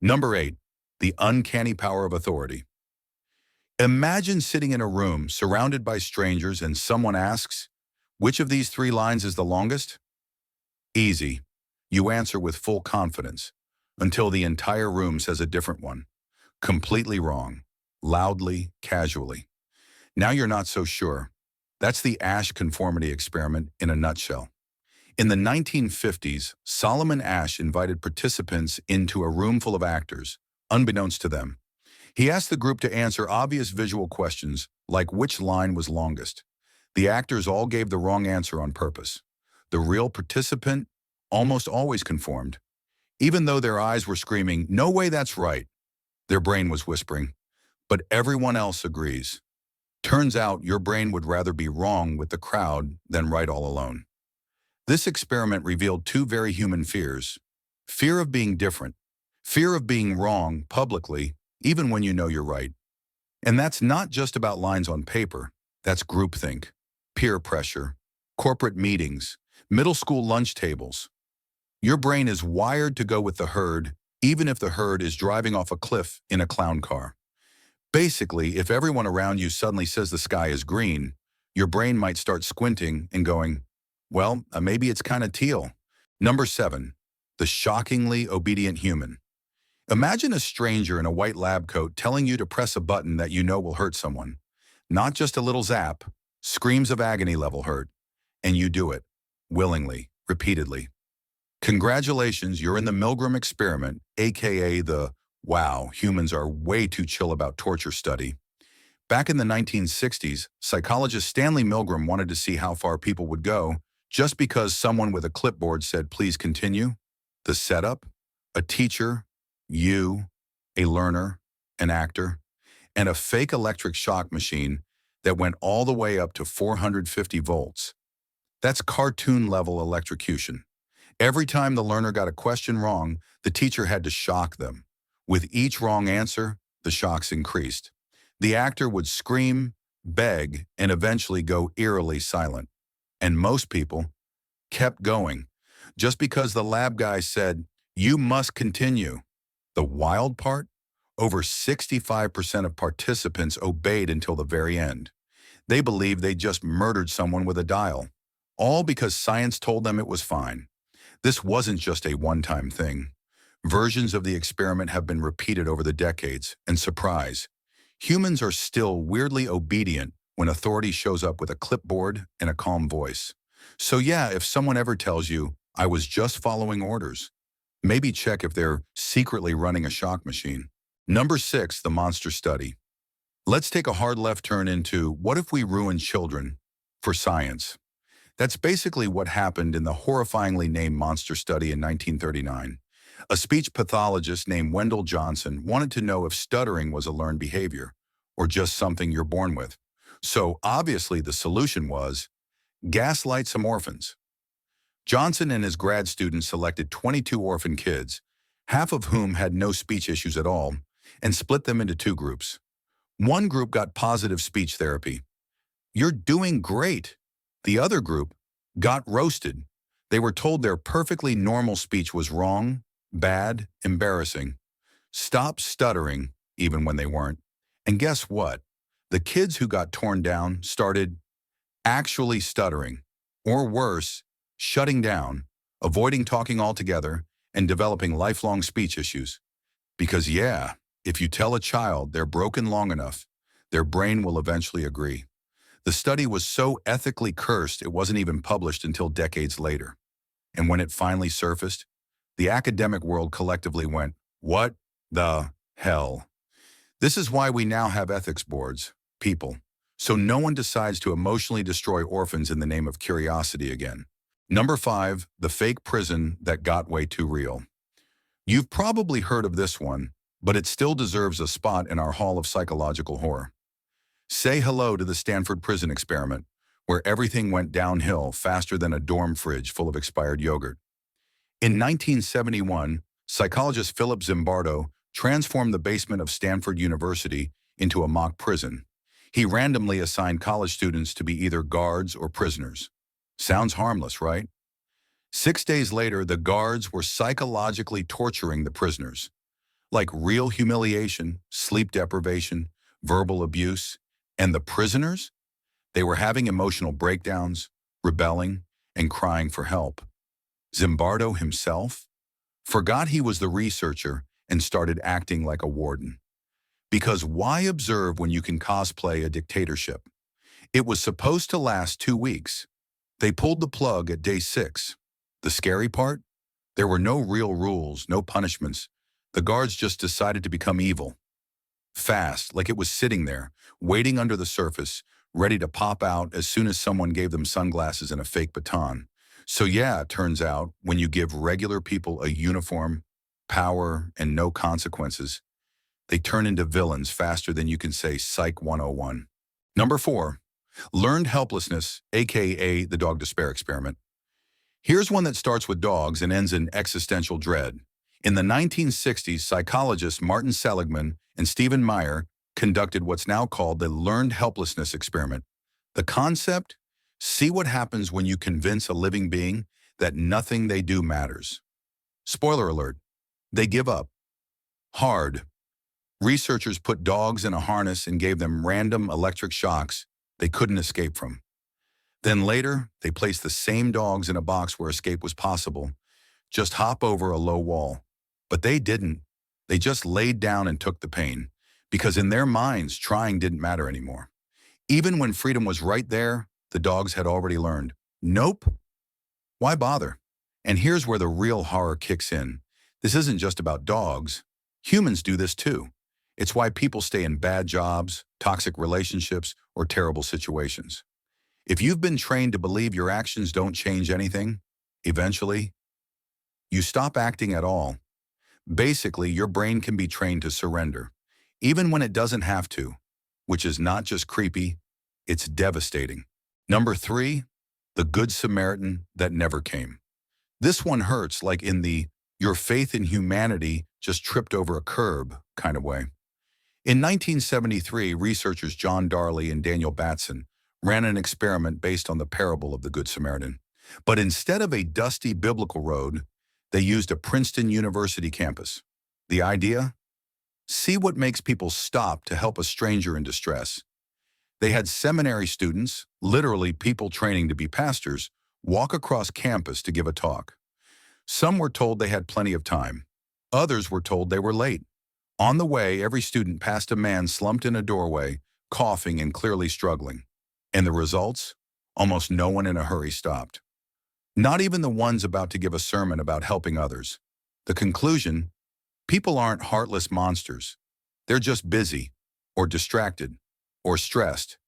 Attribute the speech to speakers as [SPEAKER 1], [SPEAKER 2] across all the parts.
[SPEAKER 1] Number 8, the uncanny power of authority. Imagine sitting in a room surrounded by strangers and someone asks, which of these three lines is the longest? Easy. You answer with full confidence until the entire room says a different one. Completely wrong. Loudly, casually. Now you're not so sure. That's the Asch conformity experiment in a nutshell. In the 1950s, Solomon Asch invited participants into a room full of actors, unbeknownst to them. He asked the group to answer obvious visual questions, like which line was longest. The actors all gave the wrong answer on purpose. The real participant almost always conformed. Even though their eyes were screaming, "No way, that's right," their brain was whispering, "But everyone else agrees." Turns out your brain would rather be wrong with the crowd than right all alone. This experiment revealed two very human fears. Fear of being different. Fear of being wrong publicly, even when you know you're right. And that's not just about lines on paper. That's groupthink, peer pressure, corporate meetings, middle school lunch tables. Your brain is wired to go with the herd, even if the herd is driving off a cliff in a clown car. Basically, if everyone around you suddenly says the sky is green, your brain might start squinting and going, well, maybe it's kind of teal. Number 7, the shockingly obedient human. Imagine a stranger in a white lab coat telling you to press a button that you know will hurt someone. Not just a little zap, screams of agony level hurt. And you do it, willingly, repeatedly. Congratulations, you're in the Milgram experiment, aka the wow, humans are way too chill about torture study. Back in the 1960s, psychologist Stanley Milgram wanted to see how far people would go just because someone with a clipboard said, please continue. The setup, a teacher, you, a learner, an actor, and a fake electric shock machine that went all the way up to 450 volts. That's cartoon-level electrocution. Every time the learner got a question wrong, the teacher had to shock them. With each wrong answer, the shocks increased. The actor would scream, beg, and eventually go eerily silent. And most people kept going, just because the lab guy said, you must continue. The wild part? Over 65% of participants obeyed until the very end. They believed they just murdered someone with a dial, all because science told them it was fine. This wasn't just a one-time thing. Versions of the experiment have been repeated over the decades, and surprise, humans are still weirdly obedient when authority shows up with a clipboard and a calm voice. So yeah, if someone ever tells you, I was just following orders, maybe check if they're secretly running a shock machine. Number 6, the monster study. Let's take a hard left turn into what if we ruin children for science? That's basically what happened in the horrifyingly named monster study in 1939. A speech pathologist named Wendell Johnson wanted to know if stuttering was a learned behavior or just something you're born with. So obviously the solution was gaslight some orphans. Johnson and his grad students selected 22 orphan kids, half of whom had no speech issues at all, and split them into 2 groups. One group got positive speech therapy. You're doing great. The other group got roasted. They were told their perfectly normal speech was wrong, bad, embarrassing. Stop stuttering, even when they weren't. And guess what? The kids who got torn down started actually stuttering, or worse, shutting down, avoiding talking altogether, and developing lifelong speech issues. Because yeah, if you tell a child they're broken long enough, their brain will eventually agree. The study was so ethically cursed it wasn't even published until decades later. And when it finally surfaced, the academic world collectively went, what the hell? This is why we now have ethics boards, people, so no one decides to emotionally destroy orphans in the name of curiosity again. Number 5, the fake prison that got way too real. You've probably heard of this one, but it still deserves a spot in our hall of psychological horror. Say hello to the Stanford prison experiment, where everything went downhill faster than a dorm fridge full of expired yogurt. In 1971, psychologist Philip Zimbardo transformed the basement of Stanford University into a mock prison. He randomly assigned college students to be either guards or prisoners. Sounds harmless, right? 6 days later, the guards were psychologically torturing the prisoners. like real humiliation, sleep deprivation, verbal abuse. And the prisoners? They were having emotional breakdowns, rebelling, and crying for help. Zimbardo himself forgot he was the researcher and started acting like a warden. Because why observe when you can cosplay a dictatorship? It was supposed to last 2 weeks. They pulled the plug at day 6. The scary part? There were no real rules, no punishments. The guards just decided to become evil. Fast, like it was sitting there, waiting under the surface, ready to pop out as soon as someone gave them sunglasses and a fake baton. So yeah, it turns out, when you give regular people a uniform, power, and no consequences, they turn into villains faster than you can say Psych 101. Number 4, learned helplessness, aka the dog despair experiment. Here's one that starts with dogs and ends in existential dread. In the 1960s, psychologists Martin Seligman and Stephen Meyer conducted what's now called the learned helplessness experiment. The concept? See what happens when you convince a living being that nothing they do matters. Spoiler alert, they give up. Hard. Researchers put dogs in a harness and gave them random electric shocks they couldn't escape from. Then later, they placed the same dogs in a box where escape was possible. Just hop over a low wall. But they didn't. They just laid down and took the pain, because in their minds, trying didn't matter anymore. Even when freedom was right there, the dogs had already learned, nope, why bother? And here's where the real horror kicks in. This isn't just about dogs. Humans do this too. It's why people stay in bad jobs, toxic relationships, or terrible situations. If you've been trained to believe your actions don't change anything, eventually, you stop acting at all. Basically, your brain can be trained to surrender, even when it doesn't have to, which is not just creepy, it's devastating. Number 3, the Good Samaritan that never came. This one hurts, like in the your faith in humanity just tripped over a curb kind of way. In 1973, researchers John Darley and Daniel Batson ran an experiment based on the parable of the Good Samaritan. But instead of a dusty biblical road, they used a Princeton University campus. The idea? See what makes people stop to help a stranger in distress. They had seminary students, literally people training to be pastors, walk across campus to give a talk. Some were told they had plenty of time. Others were told they were late. On the way, every student passed a man slumped in a doorway, coughing and clearly struggling. And the results? Almost no one in a hurry stopped. Not even the ones about to give a sermon about helping others. The conclusion? People aren't heartless monsters. They're just busy, or distracted, or stressed.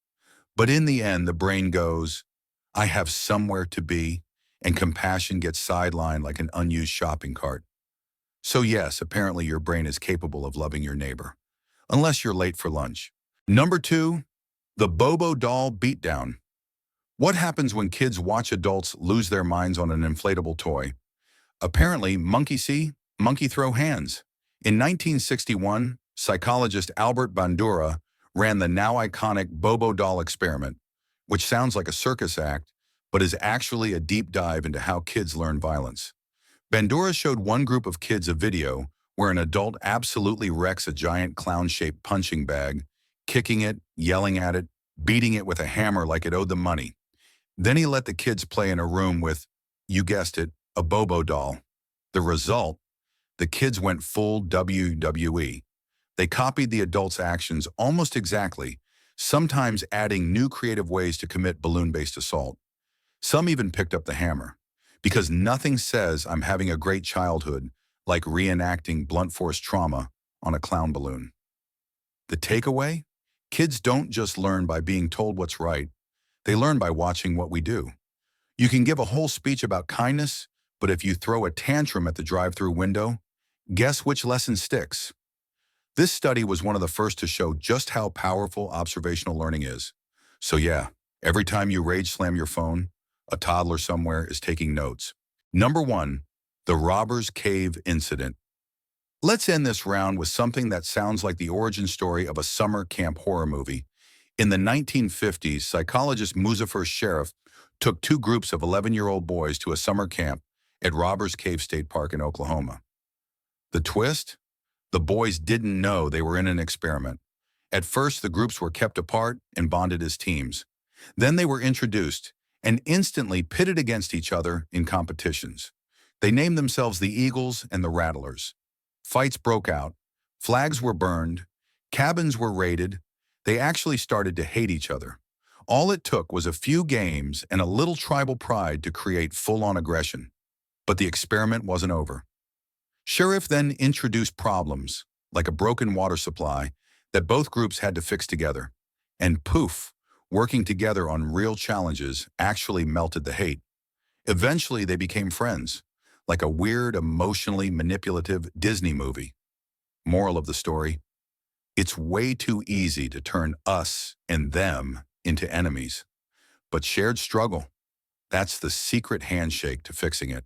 [SPEAKER 1] But in the end, the brain goes, I have somewhere to be, and compassion gets sidelined like an unused shopping cart. So yes, apparently your brain is capable of loving your neighbor, unless you're late for lunch. Number 2, the Bobo doll beatdown. What happens when kids watch adults lose their minds on an inflatable toy? Apparently, monkey see, monkey throw hands. In 1961, psychologist Albert Bandura ran the now iconic Bobo doll experiment, which sounds like a circus act, but is actually a deep dive into how kids learn violence. Bandura showed one group of kids a video where an adult absolutely wrecks a giant clown-shaped punching bag, kicking it, yelling at it, beating it with a hammer like it owed them money. Then he let the kids play in a room with, you guessed it, a Bobo doll. The result? The kids went full WWE. They copied the adult's actions almost exactly, sometimes adding new creative ways to commit balloon-based assault. Some even picked up the hammer. Because nothing says I'm having a great childhood like reenacting blunt force trauma on a clown balloon. The takeaway? Kids don't just learn by being told what's right. They learn by watching what we do. You can give a whole speech about kindness, but if you throw a tantrum at the drive-through window, guess which lesson sticks? This study was one of the first to show just how powerful observational learning is. So yeah, every time you rage slam your phone, a toddler somewhere is taking notes. Number 1, the Robbers Cave Incident. Let's end this round with something that sounds like the origin story of a summer camp horror movie. In the 1950s, psychologist Muzaffar Sharif took 2 groups of 11-year-old boys to a summer camp at Robbers Cave State Park in Oklahoma. The twist? The boys didn't know they were in an experiment. At first, the groups were kept apart and bonded as teams. Then they were introduced and instantly pitted against each other in competitions. They named themselves the Eagles and the Rattlers. Fights broke out, flags were burned, cabins were raided. They actually started to hate each other. All it took was a few games and a little tribal pride to create full-on aggression. But the experiment wasn't over. Sheriff then introduced problems, like a broken water supply, that both groups had to fix together. And poof, working together on real challenges actually melted the hate. Eventually, they became friends, like a weird, emotionally manipulative Disney movie. Moral of the story: it's way too easy to turn us and them into enemies. But shared struggle, that's the secret handshake to fixing it.